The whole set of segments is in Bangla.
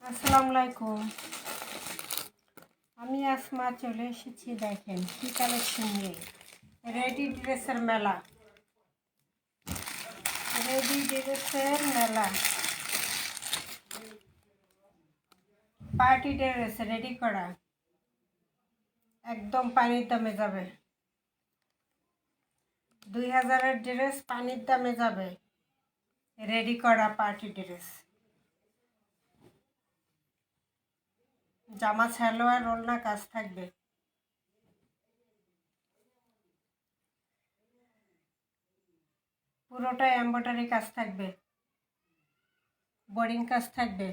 আসসালামু আলাইকুম। আমি আসমা চলে এসেছি। দেখেন কি কালেকশন নিয়ে। রেডি ড্রেসের মেলা, রেডি ড্রেসের মেলা, পার্টি ড্রেস রেডি করা, একদম পানির দামে যাবে। 2000-এর ড্রেস পানির দামে যাবে। রেডি করা পার্টি ড্রেস, জামা সালোয়ার ওড়না কাজ থাকবে। পুরোটা এমব্রয়ডারি কাজ থাকবে, বোরিং কাজ থাকবে।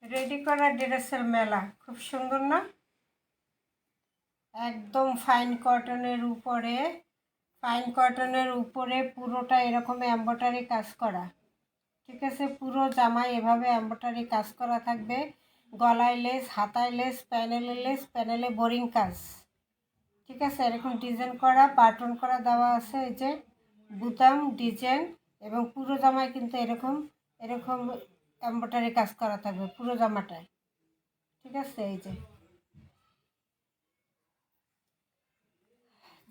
রেডি করা ড্রেসের মেলা, খুব সুন্দর না? একদম ফাইন কটনের উপরে, পুরোটা এরকম এমব্রয়ডারি কাজ করা। ঠিক আছে, পুরো জামায় এভাবে এমব্রয়ডারি কাজ করা থাকবে। গলায় লেস, হাতায় লেস, প্যানেলে বোরিং কাজ। ঠিক আছে, এরকম ডিজাইন করা, বাটন করা দেওয়া আছে। এই যে বুতাম ডিজাইন, এবং পুরো জামায় কিন্তু এরকম এরকম এমব্রয়ডারি কাজ করা থাকবে পুরো জামাটায়। ঠিক আছে, এই যে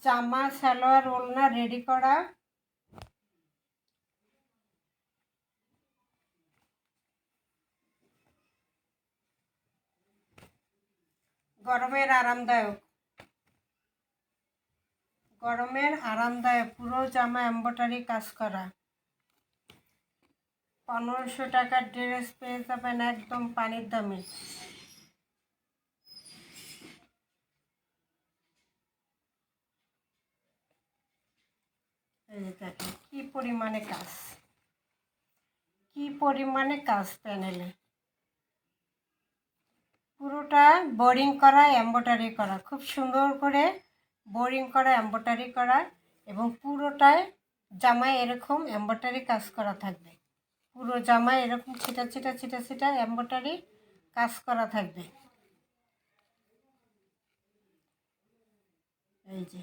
জামা সালোয়ার ওড়না রেডি করা। গরমের আরামদায়ক, পুরো জামা এমব্রয়ডারি কাজ করা। 1500 টাকার ড্রেস পেয়ে যাবেন একদম পানির দামে। এই যে দেখেন কি পরিমাণে কাজ প্যানেলে। পুরোটা বোরিং করা, এমব্রয়ডারি করা, খুব সুন্দর করে বোরিং করা, এমব্রয়ডারি করা, এবং পুরোটায় জামায় এরকম এমব্রয়ডারি কাজ করা থাকবে। পুরো জামায় এরকম ছিটা এমব্রয়ডারি কাজ করা থাকবে। এই যে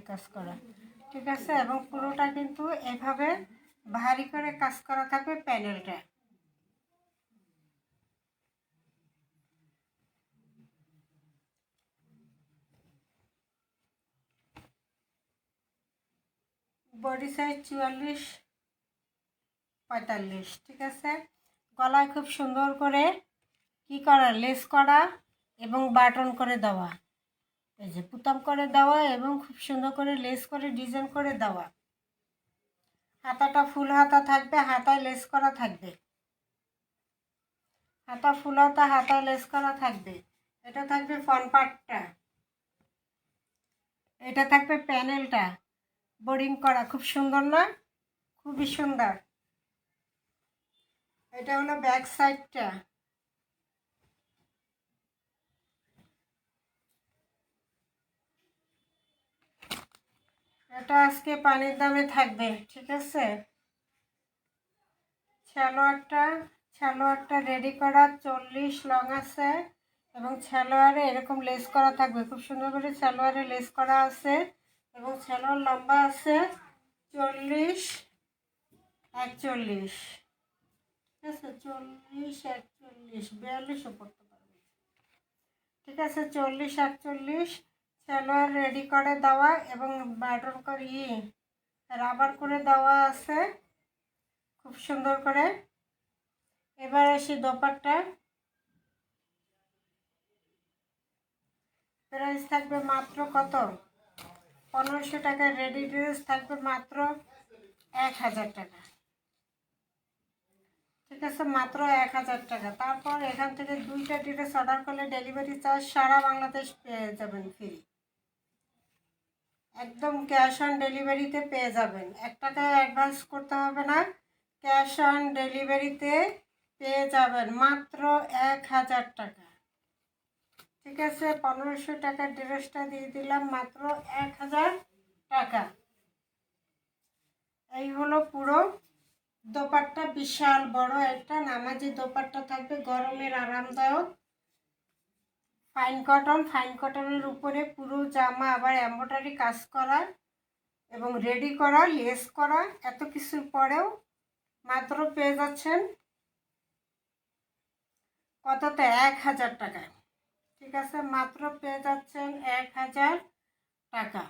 কাজ করা। ঠিক আছে, এবং পুরোটা কিন্তু এভাবে ভারী করে কাজ করা থাকবে প্যানেলটা। Body size 44-45। ঠিক আছে, গলায় খুব সুন্দর করে কি করা, লেস করা এবং বাটন করে দেওয়া। এই যে বুতাম করে দেওয়া এবং খুব সুন্দর করে লেস করে ডিজাইন করে দেওয়া। হাতাটা ফুল হাতা থাকবে, হাতায় লেস করা থাকবে। হাতা ফুল হাতা, হাতায় লেস করা থাকবে। এটা থাকবে ফ্রন্ট পার্টটা, এটা থাকবে প্যানেলটা বোরিং করা। খুব সুন্দর না? খুবই সুন্দর। এটা হলো ব্যাক সাইডটা। এটা আজকে পানির দামে থাকবে। ঠিক আছে, সালোয়ারটা রেডি করা 40 লং আছে, এবং সালোয়ারে এরকম লেস করা থাকবে। খুব সুন্দর করে সালোয়ারে লেস করা আছে, এবং সালোয়ার লম্বা আছে 40-41। ঠিক আছে, 40-41, 42ও পড়তে পারবে। ঠিক আছে, 40-41 সালোয়ার রেডি করে দেওয়া, এবং বাটন করে রাবার করে দেওয়া আছে খুব সুন্দর করে। এবার আসি দোপাট্টা। প্রাইস থাকবে মাত্র কত? 1500 টাকার রেডি ড্রেস থাকবে মাত্র 1000 টাকা। ঠিক আছে, মাত্র 1000 টাকা। তারপর এখান থেকে 2টা ড্রেস অর্ডার করলে ডেলিভারি চার্জ সারা বাংলাদেশ পেয়ে যাবেন ফ্রি। একদম ক্যাশ অন ডেলিভারিতে পেয়ে যাবেন। 1 টাকা অ্যাডভান্স করতে হবে না, ক্যাশ অন ডেলিভারিতে পেয়ে যাবেন মাত্র 1000 টাকা। ঠিক আছে, 1500 টাকার ড্রেসটা দিয়ে দিলাম মাত্র 1000 টাকা। এই হলো পুরো দোপাট্টা বিশাল বড় একটা নামাজি দোপাট্টা থাকবে, গরমের আরামদায়ক। ফাইন কটনের উপরে পুরো জামা আবার এমব্রয়ডারি কাজ করা এবং রেডি করা, লেস করা, এত কিছুর পরেও মাত্র পেয়ে যাচ্ছেন কততে? 1000 টাকায়। ঠিক আছে, মাত্র পেয়ে যাচ্ছেন 1000 টাকা।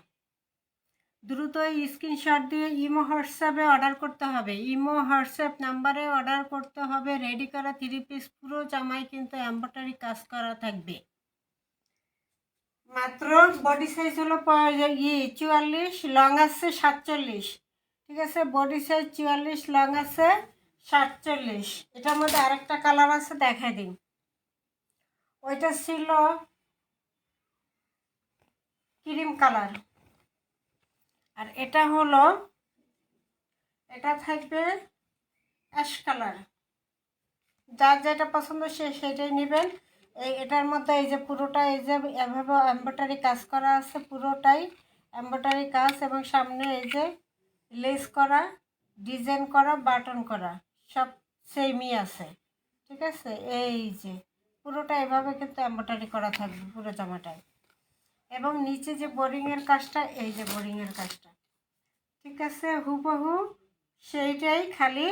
দ্রুত স্ক্রিনশট দিয়ে ইমো হোয়াটসঅ্যাপে অর্ডার করতে হবে। ইমো হোয়াটসঅ্যাপ নাম্বারে অর্ডার করতে হবে। রেডি করা 3 পিস পুরো জামাই কিন্তু এমব্রয়ডারি কাজ করা থাকবে। মাত্র বডি সাইজ হলো 44, লং আছে 47। ঠিক আছে, বডি সাইজ 44, লং আছে 47। এটার মধ্যে আরেকটা কালার আছে, দেখাই দিন। ওইটা ছিল ক্রিম কালার, আর এটা হলো, এটা থাকবে অ্যাশ কালার। যার যেটা পছন্দ সে সেটাই নেবেন। এটার মধ্যে এই যে পুরোটা এই যে এভাবে এমব্রয়ডারি কাজ করা আছে, পুরোটাই এমব্রয়ডারি কাজ, এবং সামনে এই যে লেস করা, ডিজাইন করা, বাটন করা, সব সেমই আছে। ঠিক আছে, এই যে পুরোটা এভাবে কিন্তু এমব্রয়ডারি করা থাকবে পুরো জামাটায়। এবং নিচে যে বোরিংয়ের কাজটা, এই যে বোরিংয়ের কাজটা, ঠিক আছে, হুবহু সেইটাই, খালি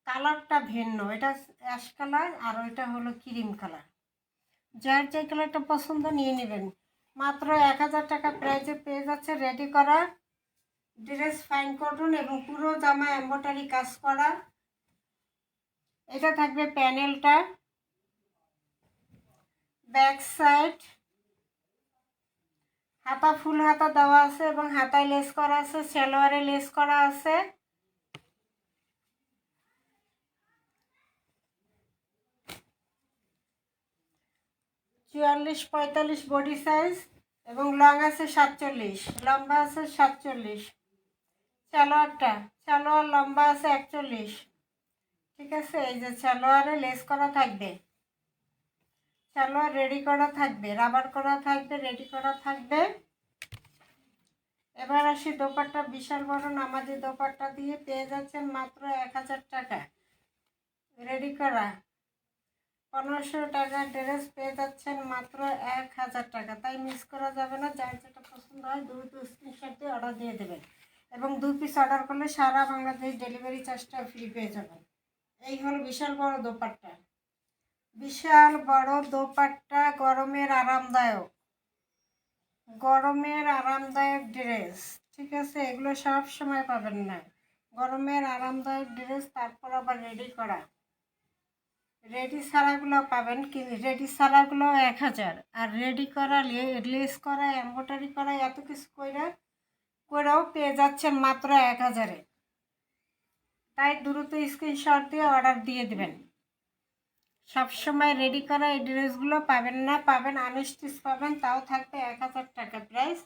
কালারটা ভিন্ন। এটা অ্যাশ কালার আর ওইটা হলো ক্রিম কালার। যার যে কালারটা পছন্দ নিয়ে নেবেন। মাত্র 1000 টাকা প্রাইজে পেয়ে যাচ্ছে রেডি করা ড্রেস, ফাইন কটন এবং পুরো জামা এমব্রয়ডারি কাজ করা। এটা থাকবে প্যানেলটা, ব্যাক সাইড, হাতা ফুল হাতা দেওয়া আছে এবং হাতায় লেস করা আছে, সালোয়ারে লেস করা আছে। চুয়াল্লিশ 45 বডি সাইজ এবং লং আছে 47, লম্বা আছে 47। সালোয়ার লম্বা আছে 41। ঠিক আছে, এই যে সালোয়ারে লেস করা থাকবে, সালোয়ার রেডি করা থাকবে, রাবার করা থাকবে, রেডি করা থাকবে। এবার আসি দোপাট্টা, বিশাল বড় নামাজি দোপাট্টা দিয়ে পেয়ে যাচ্ছেন মাত্র 1000 টাকা রেডি করা। 1500 টাকার ড্রেস পেয়ে যাচ্ছেন মাত্র 1000 টাকা। তাই মিস করা যাবে না। যার যেটা পছন্দ হয় দ্রুত স্ক্রিনশট দিয়ে অর্ডার দিয়ে দেবেন, এবং 2 পিস অর্ডার করলে সারা বাংলাদেশ ডেলিভারি চার্জটা ফ্রি পেয়ে যাবেন। এই হলো বিশাল বড় দোপাট্টা, বিশাল বড় দোপাট্টা, গরমের আরামদায়ক ড্রেস। ঠিক আছে, এগুলো সব সময় পাবেন না। গরমের আরামদায়ক ড্রেস, তারপর আবার রেডি করা। রেডি ছাড়াগুলো পাবেন, কিন্তু রেডি ছাড়াগুলো 1000, আর রেডি করা, লেস করা, এমব্রয়ডারি করা, এত কিছু করেও পেয়ে যাচ্ছেন মাত্র 1000-এ। তাই দ্রুত স্ক্রিনশট দিয়ে অর্ডার দিয়ে দেবেন। সবসময় রেডি করা এই ড্রেসগুলো পাবেন না, পাবেন আনস্টিচ পাবেন, তাও থাকবে 1000 টাকা প্রাইস,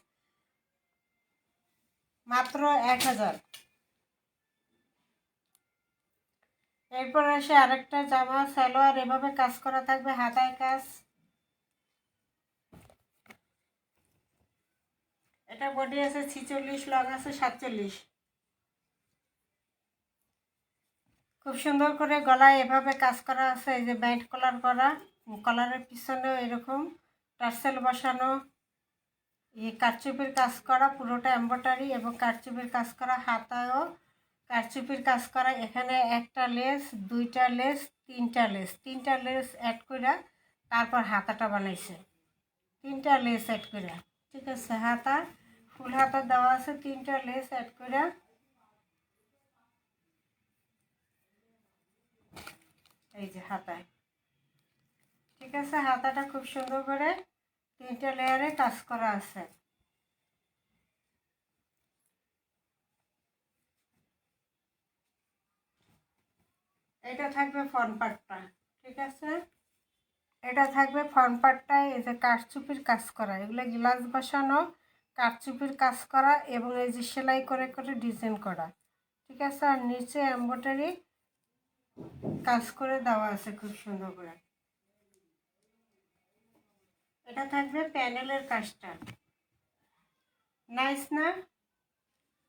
মাত্র 1000। এরপর আসে আরেকটা জামা, সালোয়ার এভাবে কাজ করা থাকবে, হাতায় কাজ। এটা বডি আছে 46, লং আছে 47। খুব সুন্দর করে গলায় এভাবে কাজ করা আছে, এই যে ব্যান্ড কলার করা, কলারের পিছনেও এরকম টার্সেল বসানো, এই কারচুপির কাজ করা, পুরোটা এমব্রয়ডারি এবং কারচুপির কাজ করা, হাতায়ও কারচুপির কাজ করা। এখানে একটা লেস, দুইটা লেস, তিনটা লেস অ্যাড করে তারপর হাতাটা বানাইছে, 3টা লেস অ্যাড করে। ঠিক আছে, হাতা ফুল হাতা দেওয়া আছে, 3টা লেস অ্যাড করে এই যে হাতায়। ঠিক আছে, হাতাটা খুব সুন্দর করে 3টা লেয়ারে কাজ করা আছে। এটা থাকবে ফ্রন্ট পার্টটা। ঠিক আছে, এটা থাকবে ফ্রন্ট পার্টটায়, এই যে কারচুপির কাজ করা, এগুলো গ্লাস বসানো, কারচুপির কাজ করা এবং এই যে সেলাই করে করে ডিজাইন করা। ঠিক আছে, আর নিচে এমব্রয়ডারি কাজ করে দেওয়া আছে খুব সুন্দর করে। এটা থাকবে প্যানেলের কাজটা, নাইস না?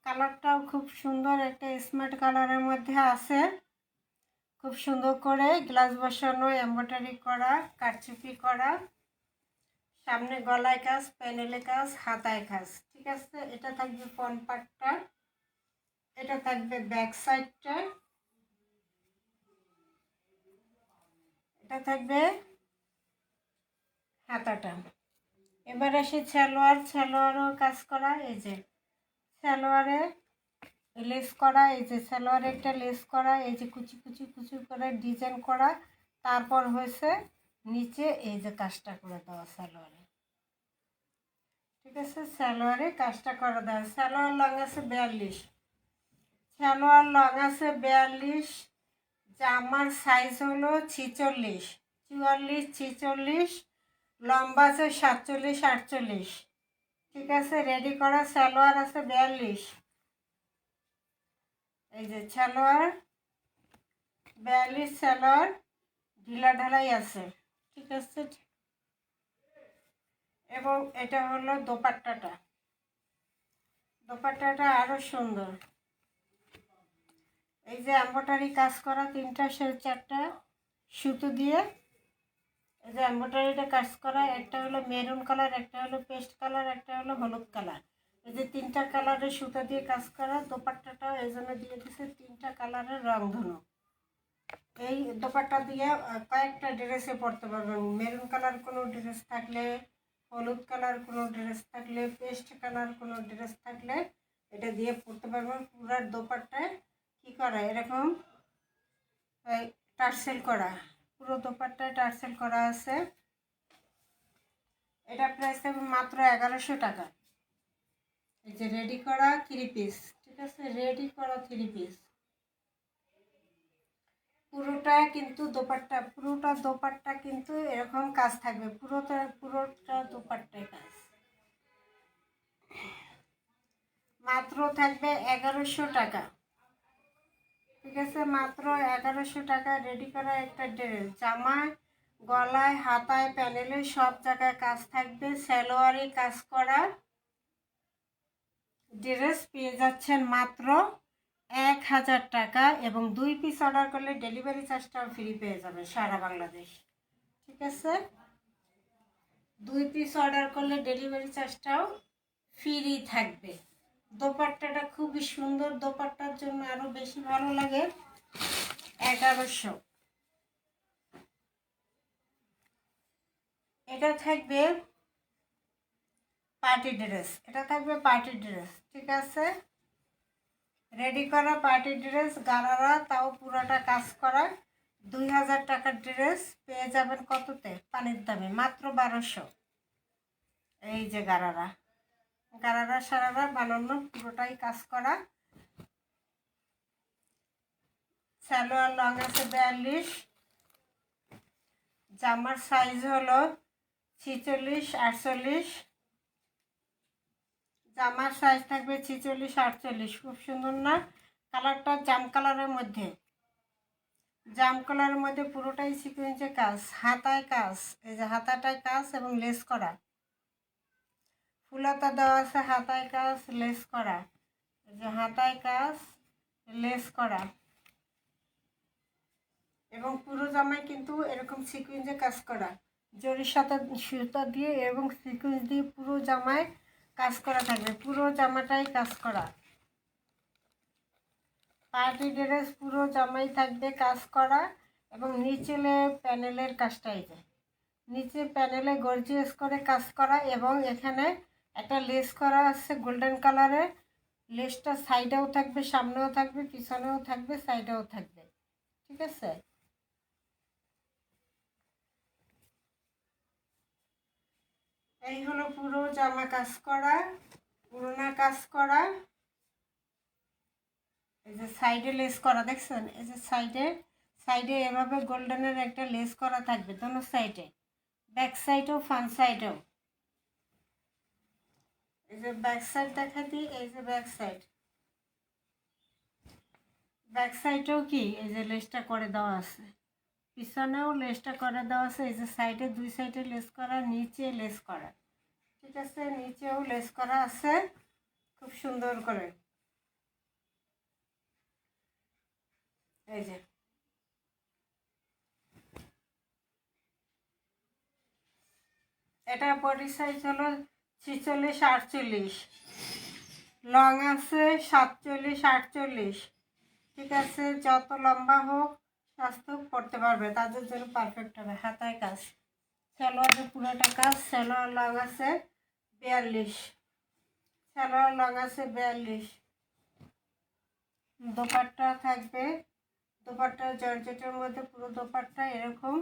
কালারটাও খুব সুন্দর, একটা স্মার্ট কালারের মধ্যে আছে। খুব সুন্দর করে গ্লাস বসানো, এমব্রয়ডারি করা, কারচুপি করা, সামনে গলায় কাজ, প্যানেলে কাজ, হাতায় কাজ। ঠিক আছে, এটা থাকবে ফ্রন্ট পার্টটা, এটা থাকবে ব্যাক সাইডটা, এটা থাকবে হাতাটা। এবার আসি সালোয়ারও কাজ করা। এই যে সালোয়ারে লেস করা, এই যে সালোয়ারে একটা লেস করা, এই যে কুচি কুচি কুচি করে ডিজাইন করা, তারপর হয়েছে নিচে এই যে কাজটা করে দেওয়া সালোয়ারে। ঠিক আছে, সালোয়ারে কাজটা করে দেওয়া। সালোয়ার লং আছে 42, সালোয়ার লং আছে 42, জামার সাইজ হলো 46, 44, 46, লম্বা আছে 47, 48। ঠিক আছে, রেডি করা সালোয়ার আছে 42। এই যে সালোয়ার 42, সালোয়ার ঢিলা ঢালাই আছে। ঠিক আছে, এবং এটা হলো দোপাট্টাটা। দোপাট্টাটা আরো সুন্দর। এই যে এমব্রয়ডারি কাজ করা 3টা 4টা সুতো দিয়ে এই যে এমব্রয়ডারিটা কাজ করা, একটা হলো মেরুন কালার, একটা হলো পেস্ট কালার, একটা হলো হলুদ কালার। এই যে 3টা কালারের সুতো দিয়ে কাজ করা। দোপাট্টাটাও এই জন্য দিয়ে দিচ্ছে 3টা কালারের রংধনু। এই দোপাট্টা দিয়ে কয়েকটা ড্রেসে পরতে পারবেন। মেরুন কালার কোনো ড্রেস থাকলে, হলুদ কালার কোনো ড্রেস থাকলে, পেস্ট কালার কোনো ড্রেস থাকলে এটা দিয়ে পরতে পারবেন। পুরো দোপাট্টায় কী করা এরকম টার্সেল করা, পুরো দোপাট্টায় টার্সেল করা আছে। এটা প্রাইস থাকবে মাত্র 1100 টাকা। এই যে রেডি করা 3 পিস। ঠিক আছে, রেডি করা 3 পিস। পুরোটা কিন্তু দোপাট্টা কিন্তু এরকম কাজ থাকবে। পুরোটা দোপাট্টায় কাজ। মাত্র থাকবে 1100 টাকা। ঠিক আছে, মাত্র 1100 টাকা রেডি করা একটা ড্রেস। জামায়, গলায়, হাতায়, প্যানেলে সব জায়গায় কাজ থাকবে। সালোয়ারে কাজ করা ড্রেস পেয়ে যাচ্ছেন মাত্র 1000 টাকা, এবং 2 পিস অর্ডার করলে ডেলিভারি চার্জটাও ফ্রি পেয়ে যাবেন সারা বাংলাদেশ। ঠিক আছে, 2 পিস অর্ডার করলে ডেলিভারি চার্জটাও ফ্রি থাকবে। দোপাট্টাটা খুবই সুন্দর, দোপাট্টার জন্য আরও বেশি ভালো লাগে। 1100। এটা থাকবে পার্টি ড্রেস, এটা থাকবে পার্টি ড্রেস। ঠিক আছে, রেডি করা পার্টি ড্রেস, গারারা, তাও পুরোটা কাজ করা। 2000 টাকার ড্রেস পেয়ে যাবেন কততে? পানির দামে, মাত্র 1200। এই যে গারারা সারারা বানানো, পুরোটাই কাজ করা। সালোয়ার লং আছে 42, জামার সাইজ হলো 46, 48। জামার সাইজ থাকবে 46, 48। খুব সুন্দর না কালারটা? জাম কালারের মধ্যে পুরোটাই সিকোয়েন্সে কাজ, হাতায় কাজ। এই যে হাতাটায় কাজ এবং লেস করা, ফুলাতা দেওয়া আছে, হাতায় কাজ, লেস করা। এই যে হাতায় কাজ, লেস করা, এবং পুরো জামায় কিন্তু এরকম সিকোয়েন্সে কাজ করা, জরির সাথে সুতা দিয়ে এবং সিকোয়েন্স দিয়ে পুরো জামায় কাজ করা থাকবে। পুরো জামাটাই কাজ করা পার্টি ড্রেস, পুরো জামাই থাকবে কাজ করা। এবং নিচেলে প্যানেলের কাজটাই যায়, নিচে প্যানেলে গর্জিয়াস করে কাজ করা, এবং এখানে একটা লেস করা আছে গোল্ডেন কালারের। লেসটা সাইডেও থাকবে, সামনেও থাকবে, পিছনেও থাকবে, সাইডেও থাকবে। ঠিক আছে, এই হলো পুরো জামা কাজ করা, পুরোনা কাজ করা। এই যে সাইডে লেস করা দেখছেন, এই যে সাইডে এভাবে গোল্ডেনের একটা লেস করা থাকবে দোনো সাইডে, ব্যাক সাইডেও ফ্রন্ট সাইডেও। এই যে ব্যাক সাইড দেখা দিই, এই যে ব্যাক সাইডেও কি এই যে লেসটা করে দেওয়া আছে, পিছনেও লেসটা করে দেওয়া আছে। এই যে সাইডে 2 সাইডে লেস করা, নিচে লেস করা। ঠিক আছে, নিচেও লেস করা আছে খুব সুন্দর করে। এই যে এটা বডি সাইজ হলো 46-48, লং আছে 47-48। ঠিক আছে, যত লম্বা হোক স্বাস্থ্য পড়তে পারবে, তাদের জন্য পারফেক্ট হবে। হাতায় কাজ, সালোয়ারের পুরোটা কাজ, সালোয়ার লং আছে 42, সালোয়ার লং আছে 42। দোপাট্টা থাকবে, দোপাট্টা জর্জেটের মধ্যে পুরো দোপাট্টা এরকম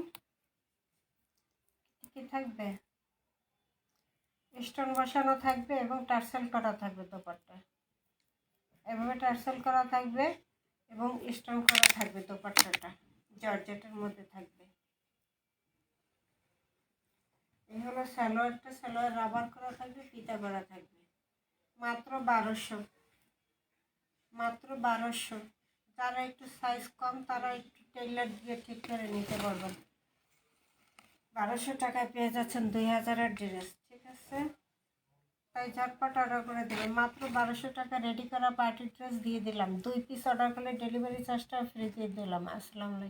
কি থাকবে, স্টোন বসানো থাকবে এবং টার্সেল করা থাকবে। দোপাট্টা এভাবে টার্সেল করা থাকবে এবং স্টোন করা থাকবে। দোপাট্টাটা জর্জেটের মধ্যে থাকবে। এই হলো সালোয়ারটা, সালোয়ার রাবার করা থাকবে, ফিতা করা থাকবে। মাত্র 1200, মাত্র 1200। যারা একটু সাইজ কম তারা একটু টেইলার দিয়ে ঠিক করে নিতে পারবেন। 1200 টাকায় পেয়ে যাচ্ছেন 2000-এর ড্রেস। ঠিক আছে, তাই ঝটপট অর্ডার করে দেবেন। মাত্র 1200 টাকা রেডি করা পার্টি ড্রেস দিয়ে দিলাম। 2 পিস অর্ডার করলে ডেলিভারি চার্জটা ফ্রি দিয়ে দিলাম। আসসালামু আলাইকুম।